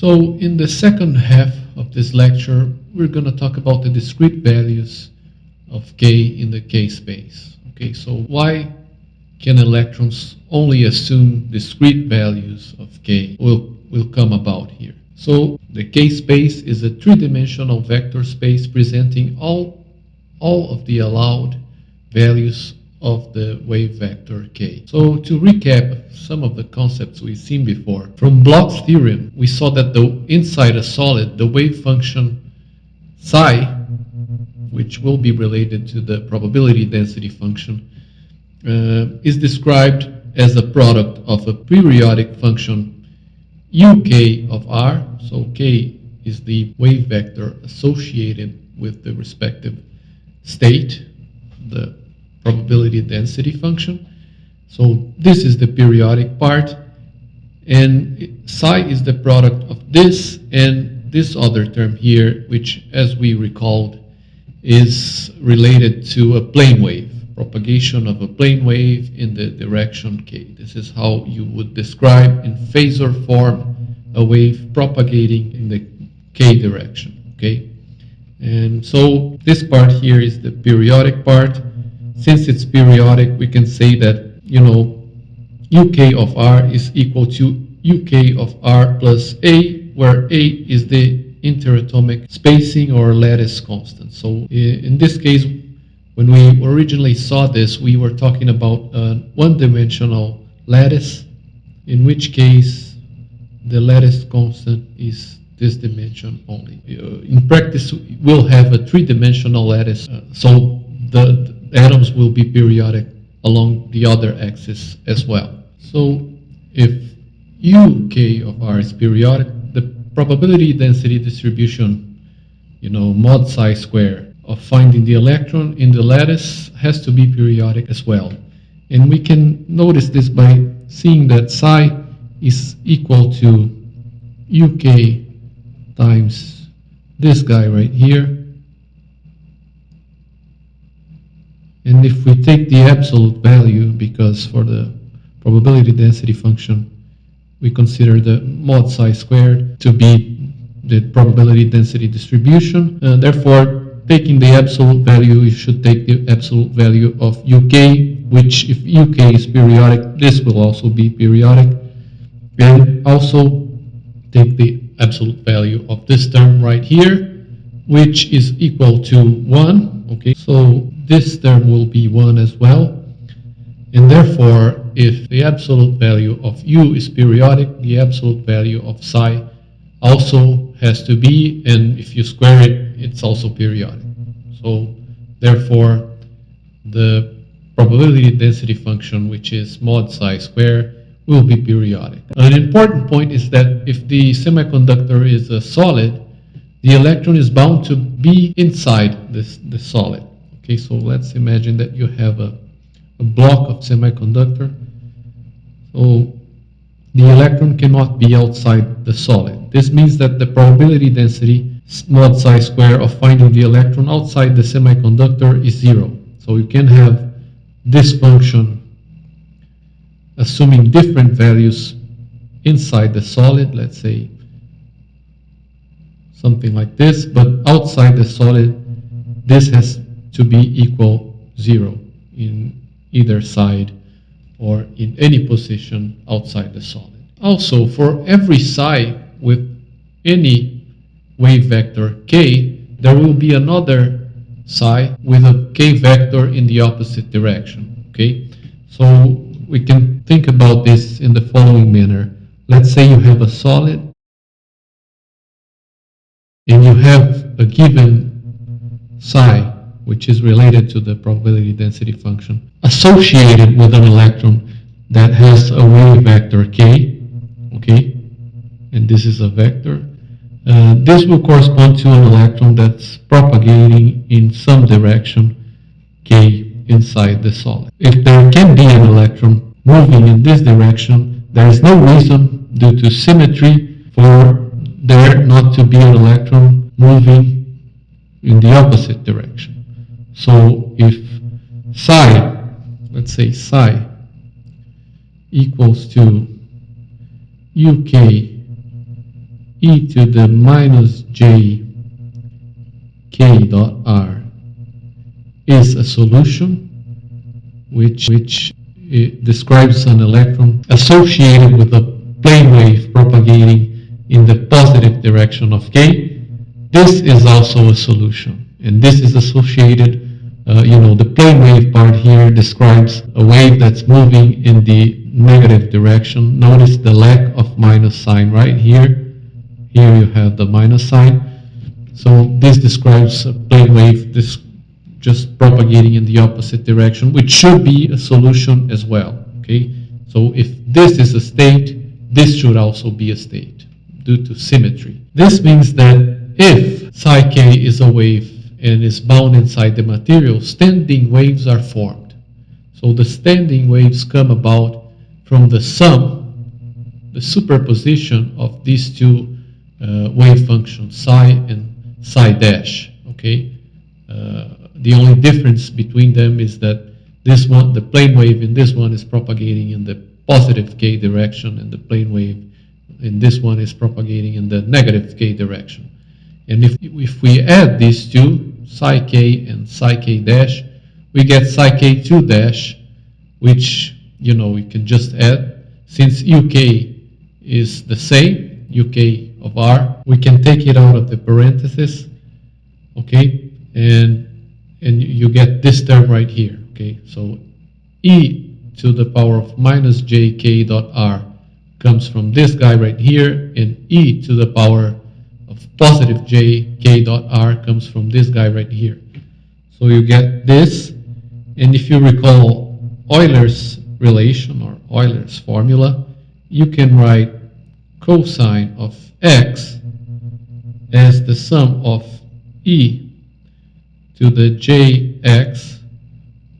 So in the second half of this lecture, we're going to talk about the discrete values of K in the K space. Okay, so why can electrons only assume discrete values of K will come about here. So the K space is a three-dimensional vector space presenting all of the allowed values of the wave vector K. So to recap some of the concepts we've seen before, from Bloch's theorem, we saw that inside a solid, the wave function psi, which will be related to the probability density function, is described as a product of a periodic function uk of r. So k is the wave vector associated with the respective state, the probability density function. So this is the periodic part, and psi is the product of this and this other term here, which, as we recalled, is related to a plane wave, propagation of a plane wave in the direction k. This is how you would describe in phasor form a wave propagating in the k direction, okay? And so this part here is the periodic part. Since it's periodic, we can say that, uk of r is equal to uk of r plus a, where a is the interatomic spacing or lattice constant. So in this case, when we originally saw this, we were talking about a one-dimensional lattice, in which case the lattice constant is this dimension only. In practice, we'll have a three-dimensional lattice, so the atoms will be periodic along the other axis as well. So if uk of r is periodic, the probability density distribution, mod psi square, of finding the electron in the lattice has to be periodic as well. And we can notice this by seeing that psi is equal to uk times this guy right here. And if we take the absolute value, because for the probability density function, we consider the mod psi squared to be the probability density distribution. Therefore, taking the absolute value, you should take the absolute value of uk, which if uk is periodic, this will also be periodic. And also take the absolute value of this term right here, which is equal to 1. Okay, so this term will be 1 as well. And therefore, if the absolute value of u is periodic, the absolute value of psi also has to be, and if you square it, it's also periodic. So therefore, the probability density function, which is mod psi square, will be periodic. An important point is that if the semiconductor is a solid, the electron is bound to be inside the solid. Okay, so let's imagine that you have a block of semiconductor. So the electron cannot be outside the solid. This means that the probability density mod psi square of finding the electron outside the semiconductor is 0. So you can have this function assuming different values inside the solid, let's say something like this, but outside the solid, this has to be equal 0 in either side or in any position outside the solid. Also, for every psi with any wave vector k, there will be another psi with a k vector in the opposite direction. Okay, so we can think about this in the following manner. Let's say you have a solid and you have a given psi, which is related to the probability density function, associated with an electron that has a wave vector k, okay, and this is a vector. This will correspond to an electron that's propagating in some direction k inside the solid. If there can be an electron moving in this direction, there is no reason due to symmetry for there not to be an electron moving in the opposite direction. So if psi, let's say psi equals to uk e to the minus j k dot r is a solution which describes an electron associated with a plane wave propagating in the positive direction of k. This is also a solution, and this is associated, the plane wave part here describes a wave that's moving in the negative direction. Notice the lack of minus sign right here. Here you have the minus sign. So this describes a plane wave just propagating in the opposite direction, which should be a solution as well. Okay, so if this is a state, this should also be a state due to symmetry. This means that if psi k is a wave and is bound inside the material, standing waves are formed. So the standing waves come about from the sum, the superposition of these two wave functions, psi and psi dash. Okay. The only difference between them is that this one, the plane wave in this one is propagating in the positive k direction, and the plane wave in this one is propagating in the negative k direction. And if we add these two, psi k and psi k dash, we get psi k2 dash, which, we can just add. Since uk is the same, uk of r, we can take it out of the parenthesis, okay, and you get this term right here, okay. So e to the power of minus jk dot r comes from this guy right here, and e to the power of positive jk dot r comes from this guy right here. So you get this, and if you recall Euler's relation or Euler's formula, you can write cosine of x as the sum of e to the jx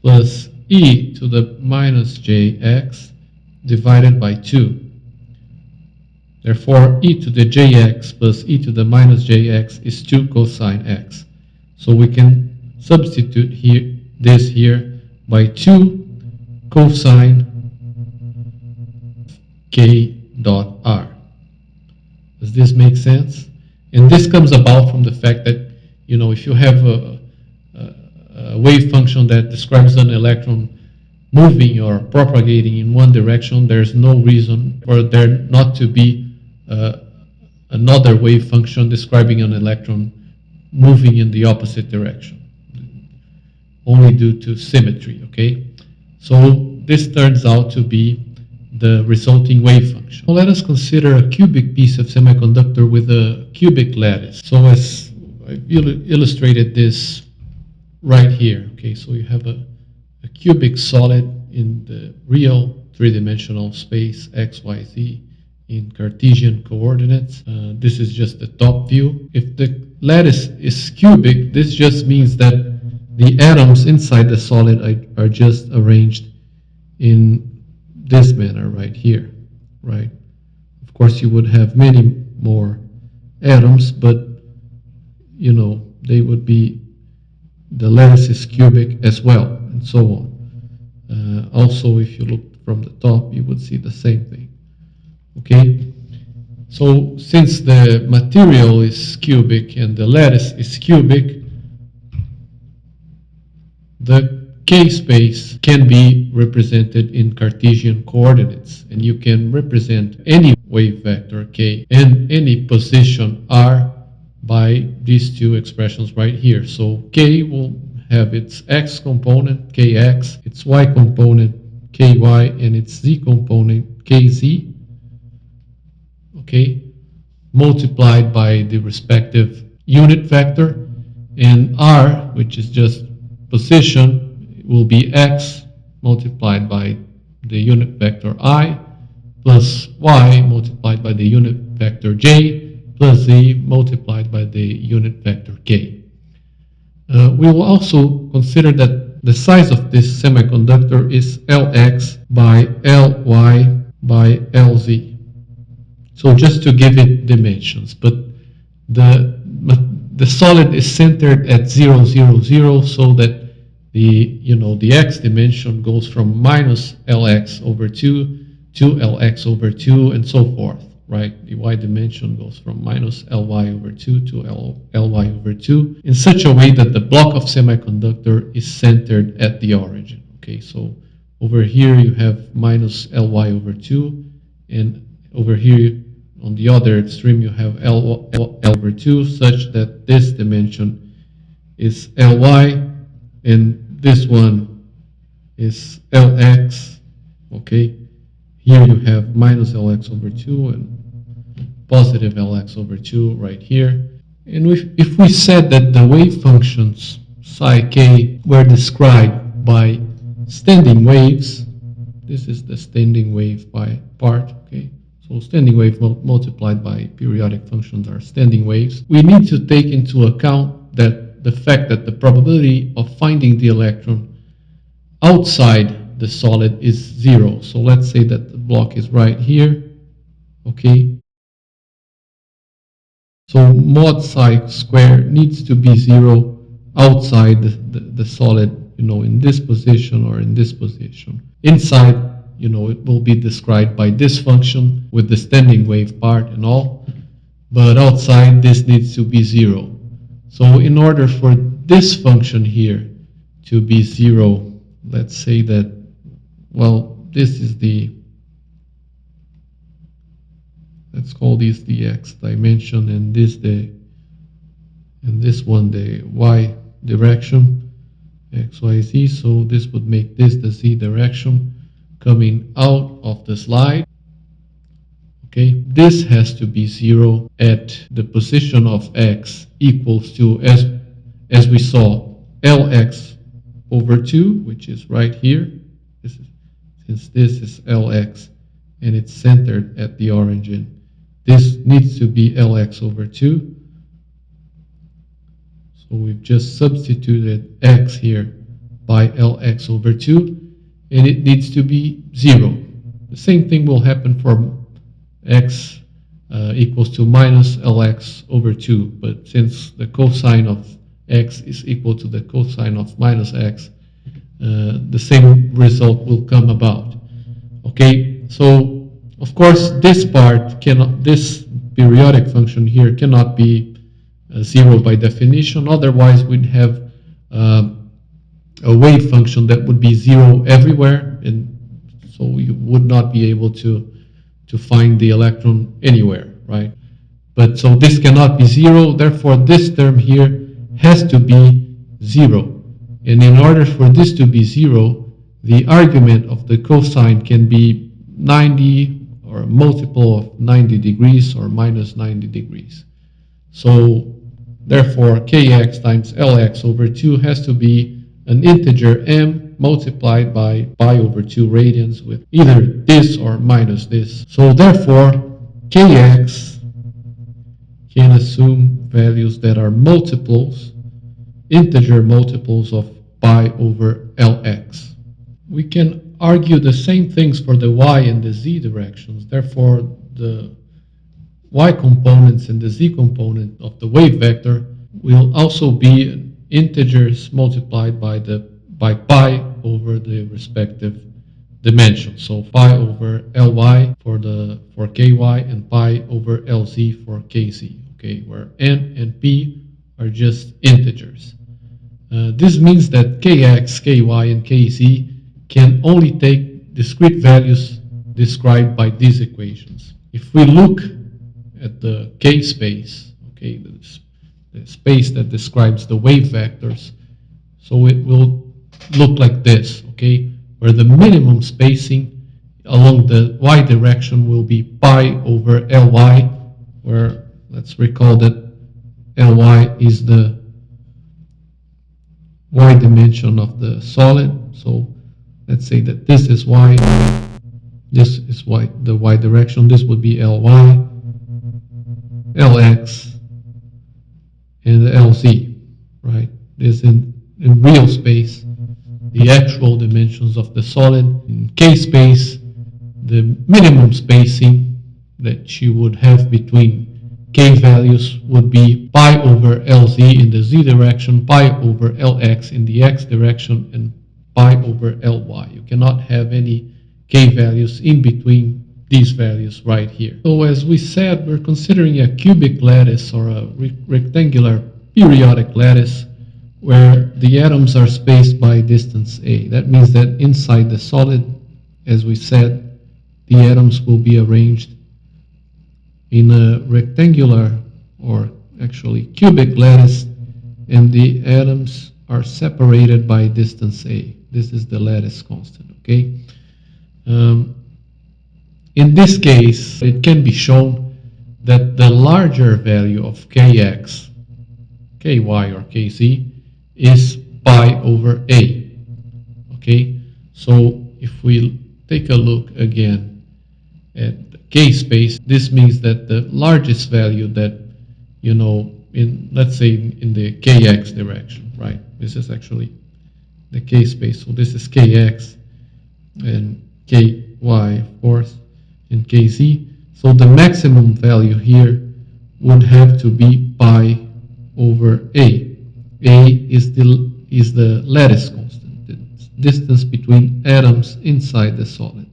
plus e to the minus jx divided by 2. Therefore, e to the jx plus e to the minus jx is 2 cosine x. So we can substitute this here by 2 cosine k dot r. Does this make sense? And this comes about from the fact that, if you have a wave function that describes an electron moving or propagating in one direction, there's no reason for there not to be another wave function describing an electron moving in the opposite direction, only due to symmetry, okay? So this turns out to be the resulting wave function. Now let us consider a cubic piece of semiconductor with a cubic lattice. So as I've illustrated this right here, okay, so you have a cubic solid in the real three-dimensional space x, y, z in Cartesian coordinates. This is just the top view. If the lattice is cubic, this just means that the atoms inside the solid are just arranged in this manner right here, right? Of course, you would have many more atoms, but they would be, the lattice is cubic as well, and so on. Also, if you look from the top, you would see the same thing. Okay, so since the material is cubic and the lattice is cubic, the k-space can be represented in Cartesian coordinates, and you can represent any wave vector k and any position r by these two expressions right here. So k will have its x component kx, its y component ky, and its z component kz, okay, multiplied by the respective unit vector, and r, which is just position, will be x multiplied by the unit vector I, plus y multiplied by the unit vector j, plus z multiplied by the unit vector k. We will also consider that the size of this semiconductor is Lx by Ly by Lz. So just to give it dimensions, but the solid is centered at 0, 0, 0, so that the x dimension goes from minus Lx over 2 to Lx over 2 and so forth. right? The y dimension goes from minus Ly over 2 to Ly over 2 in such a way that the block of semiconductor is centered at the origin. Okay, so over here you have minus Ly over 2, and over here on the other extreme you have L over 2, such that this dimension is Ly and this one is Lx. Okay, here you have minus Lx over 2 and positive Lx over 2 right here. And if we said that the wave functions psi k were described by standing waves, this is the standing wave by part, okay? So standing wave multiplied by periodic functions are standing waves. We need to take into account that the fact that the probability of finding the electron outside the solid is 0. So let's say that the block is right here, okay? So mod psi square needs to be 0 outside the solid, in this position or in this position. Inside, it will be described by this function with the standing wave part and all, but outside this needs to be 0. So in order for this function here to be 0, let's say that, well, this is let's call this the x dimension and this one the y direction, x, y, z. So this would make this the z direction coming out of the slide. Okay, this has to be 0 at the position of x equals to, as we saw, Lx over 2, which is right here. Since this is Lx and it's centered at the origin, this needs to be Lx over 2. So we've just substituted x here by Lx over 2, and it needs to be 0. The same thing will happen for x equals to minus Lx over 2, but since the cosine of x is equal to the cosine of minus x, the same result will come about. Okay, so of course this periodic function here cannot be 0 by definition, otherwise we'd have a wave function that would be 0 everywhere, and so you would not be able to find the electron anywhere, right? But so this cannot be 0, therefore this term here has to be 0. And in order for this to be 0, the argument of the cosine can be 90 or a multiple of 90 degrees or minus 90 degrees. So therefore kx times Lx over 2 has to be an integer m multiplied by pi over 2 radians with either this or minus this. So therefore kx can assume values that are multiples, integer multiples of pi over Lx. We can argue the same things for the y and the z directions. Therefore, the y components and the z component of the wave vector will also be integers multiplied by pi over the respective dimensions. So pi over Ly for ky and pi over Lz for kz. Okay, where n and p are just integers. This means that kx, ky, and kz can only take discrete values described by these equations. If we look at the k space, okay, the space that describes the wave vectors, so it will look like this, okay, where the minimum spacing along the y direction will be pi over Ly, where let's recall that Ly is the y dimension of the solid. So let's say that this is y, this is y, the y direction, this would be Ly, Lx, and the Lz, right? This in real space, the actual dimensions of the solid. In k space, the minimum spacing that you would have between k values would be pi over Lz in the z direction, pi over Lx in the x direction, and pi over Ly. You cannot have any k values in between these values right here. So as we said, we're considering a cubic lattice or a rectangular periodic lattice where the atoms are spaced by distance a. That means that inside the solid, as we said, the atoms will be arranged in a rectangular or actually cubic lattice, and the atoms are separated by distance a. This is the lattice constant, okay? In this case, it can be shown that the larger value of kx, ky or kz is pi over a, okay? So if we take a look again at the k space, this means that the largest value that, in, let's say, in the kx direction, right? This is actually the k space. So this is kx and ky, of course, and kz. So the maximum value here would have to be pi over a. A is the lattice constant, the distance between atoms inside the solid.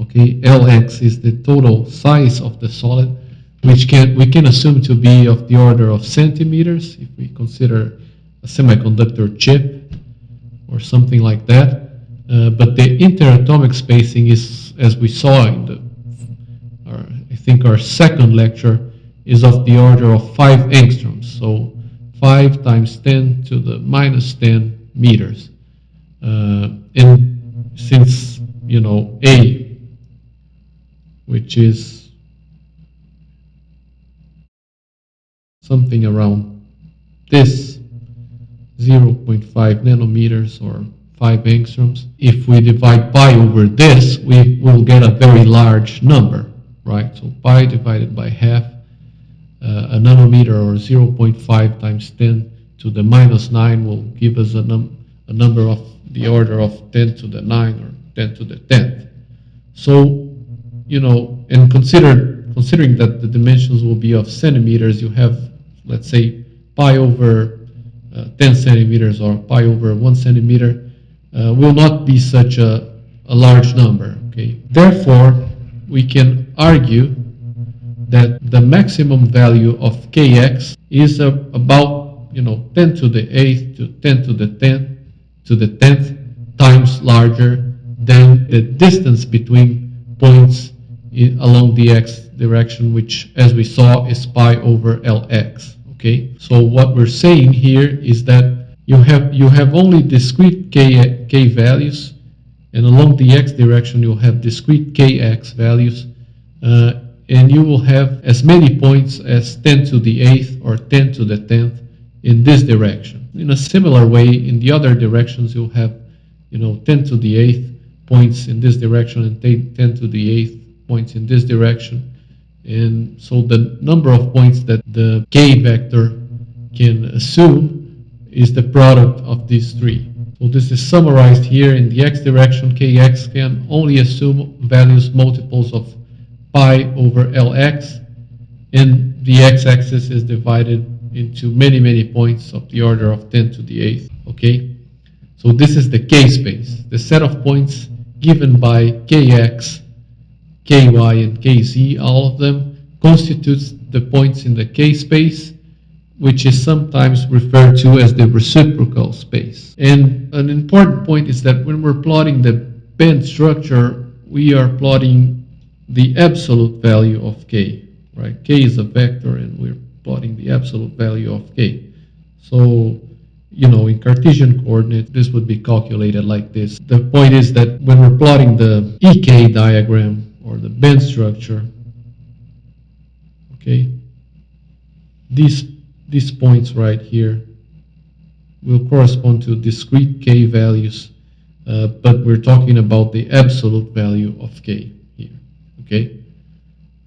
Okay, Lx is the total size of the solid, which we can assume to be of the order of centimeters if we consider a semiconductor chip or something like that. But the interatomic spacing is, as we saw in I think our second lecture, is of the order of 5 angstroms. So 5 times 10 to the minus 10 meters. And since, A, which is something around this 0.5 nanometers or 5 angstroms, if we divide pi over this, we will get a very large number, right? So pi divided by half, a nanometer or 0.5 times 10 to the minus 9 will give us a number of the order of 10 to the 9 or 10 to the 10th. So, and considering that the dimensions will be of centimeters, you have, let's say, pi over 10 centimeters or pi over 1 centimeter will not be such a large number, okay? Therefore, we can argue that the maximum value of kx is about 10 to the 8th to 10 to the 10th to the 10th times larger than the distance between points along the x direction, which, as we saw, is pi over Lx. Okay, so what we're saying here is that you have only discrete k values, and along the x direction you'll have discrete kx values, and you will have as many points as 10 to the 8th or 10 to the 10th in this direction. In a similar way, in the other directions you'll have 10 to the 8th points in this direction and 10 to the 8th points in this direction. And so the number of points that the k vector can assume is the product of these three. So this is summarized here. In the x direction, kx can only assume values multiples of pi over Lx, and the x-axis is divided into many, many points of the order of 10 to the 8th. Okay? So this is the k space, the set of points given by kx, ky, and kz, all of them, constitutes the points in the k space, which is sometimes referred to as the reciprocal space. And an important point is that when we're plotting the band structure, we are plotting the absolute value of k, right? K is a vector, and we're plotting the absolute value of k. So, in Cartesian coordinates, this would be calculated like this. The point is that when we're plotting the EK diagram, or the band structure, okay, these points right here will correspond to discrete k values, but we're talking about the absolute value of k here, okay?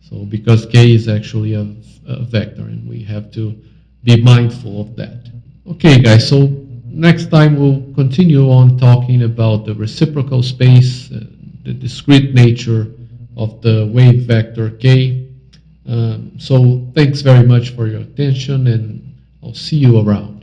So because k is actually a vector, and we have to be mindful of that. Okay, guys, so next time we'll continue on talking about the reciprocal space, the discrete nature of the wave vector k. So thanks very much for your attention, and I'll see you around.